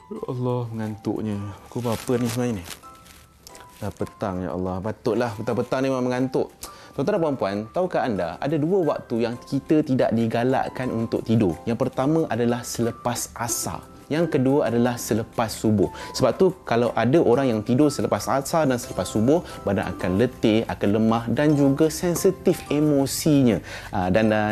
Ya Allah, mengantuknya. Pukul berapa ni sebenarnya ni? Dah petang, ya Allah. Patutlah petang-petang ni memang mengantuk. Tuan-tuan dan puan-puan, tahukah anda ada dua waktu yang kita tidak digalakkan untuk tidur? Yang pertama adalah selepas asar. Yang kedua adalah selepas subuh. Sebab tu kalau ada orang yang tidur selepas asar dan selepas subuh, badan akan letih, akan lemah dan juga sensitif emosinya.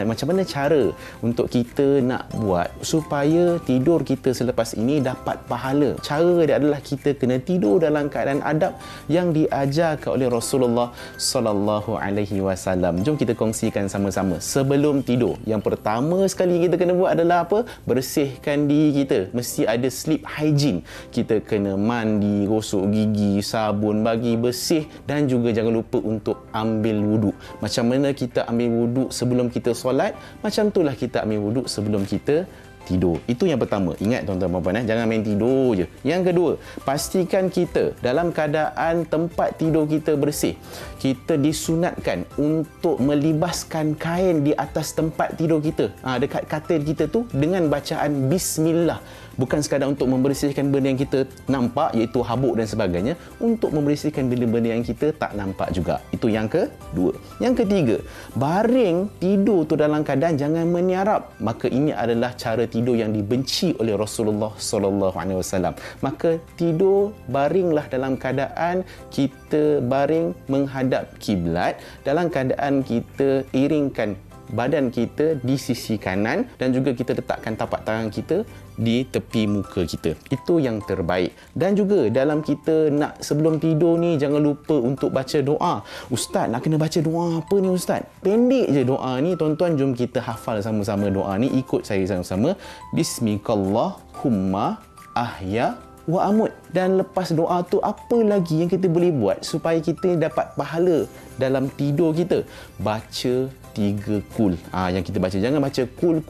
Macam mana cara untuk kita nak buat supaya tidur kita selepas ini dapat pahala? Cara dia adalah kita kena tidur dalam keadaan adab yang diajarkan oleh Rasulullah sallallahu alaihi wasallam. Jom kita kongsikan sama-sama. Sebelum tidur, yang pertama sekali kita kena buat adalah apa? Bersihkan diri kita. Mesti ada sleep hygiene. Kita kena mandi, gosok gigi, sabun, bagi bersih dan juga jangan lupa untuk ambil wuduk. Macam mana kita ambil wuduk sebelum kita solat, macam itulah kita ambil wuduk sebelum kita tidur. Itu yang pertama. Ingat tuan-tuan dan puan-puan, jangan main tidur je. Yang kedua, pastikan kita dalam keadaan tempat tidur kita bersih. Kita disunatkan untuk melibaskan kain di atas tempat tidur kita. Dekat katil kita tu dengan bacaan bismillah. Bukan sekadar untuk membersihkan benda yang kita nampak, iaitu habuk dan sebagainya, untuk membersihkan benda-benda yang kita tak nampak juga. Itu yang kedua. Yang ketiga, baring tidur tu dalam keadaan jangan meniarap. Maka ini adalah cara tidur yang dibenci oleh Rasulullah sallallahu alaihi wasallam. Maka tidur baringlah dalam keadaan kita baring menghadap kiblat, dalam keadaan kita iringkan badan kita di sisi kanan dan juga kita letakkan tapak tangan kita di tepi muka kita. Itu yang terbaik. Dan juga dalam kita nak sebelum tidur ni, jangan lupa untuk baca doa. Ustaz, nak kena baca doa apa ni Ustaz? Pendek je doa ni. Tuan-tuan, jom kita hafal sama-sama doa ni. Ikut saya sama-sama. Bismillahumma ahya wa amut. Dan lepas doa tu, apa lagi yang kita boleh buat supaya kita dapat pahala dalam tidur kita? Baca 3 kul. Yang kita baca, jangan baca kul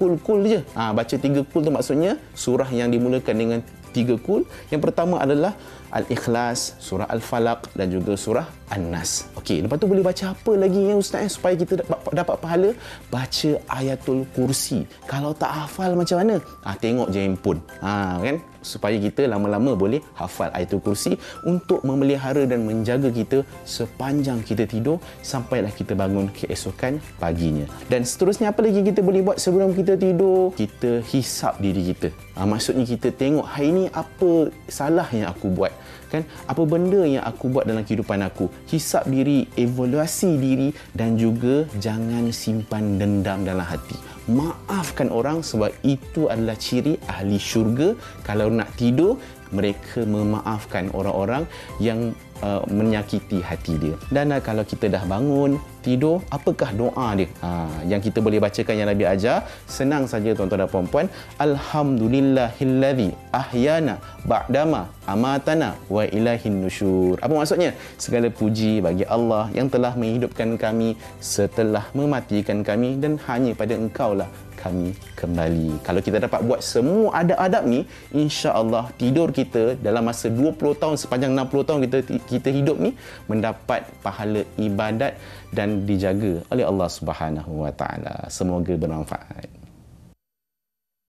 je. Baca 3 kul tu maksudnya surah yang dimulakan dengan 3 kul. Yang pertama adalah Al-Ikhlas, surah Al-Falaq dan juga surah An-Nas. Okey, lepas tu boleh baca apa lagi ya Ustaz supaya kita dapat pahala? Baca Ayatul Kursi. Kalau tak hafal macam mana? Tengok je handphone. Kan? Supaya kita lama-lama boleh hafal Ayatul Kursi untuk memelihara dan menjaga kita sepanjang kita tidur sampailah kita bangun keesokan paginya. Dan seterusnya, apa lagi kita boleh buat sebelum kita tidur? Kita hisap diri kita. Maksudnya kita tengok hari ni apa salah yang aku buat. Kan? Apa benda yang aku buat dalam kehidupan aku. Hisap diri, evaluasi diri dan juga jangan simpan dendam dalam hati. Maafkan orang sebab itu adalah ciri ahli syurga. Kalau nak tidur, mereka memaafkan orang-orang yang menyakiti hati dia. Dan kalau kita dah bangun tidur, apakah doa dia? Yang kita boleh bacakan yang Nabi ajar, senang saja tuan-tuan dan puan-puan. Alhamdulillahilladzi ahyana ba'dama amatana wa ilaihin nusyur. Apa maksudnya? Segala puji bagi Allah yang telah menghidupkan kami setelah mematikan kami dan hanya pada Engkaulah kami kembali. Kalau kita dapat buat semua adab-adab ni, insya-Allah tidur kita dalam masa 20 tahun sepanjang 60 tahun kita hidup ni mendapat pahala ibadat dan dijaga oleh Allah Subhanahu Wa Taala. Semoga bermanfaat.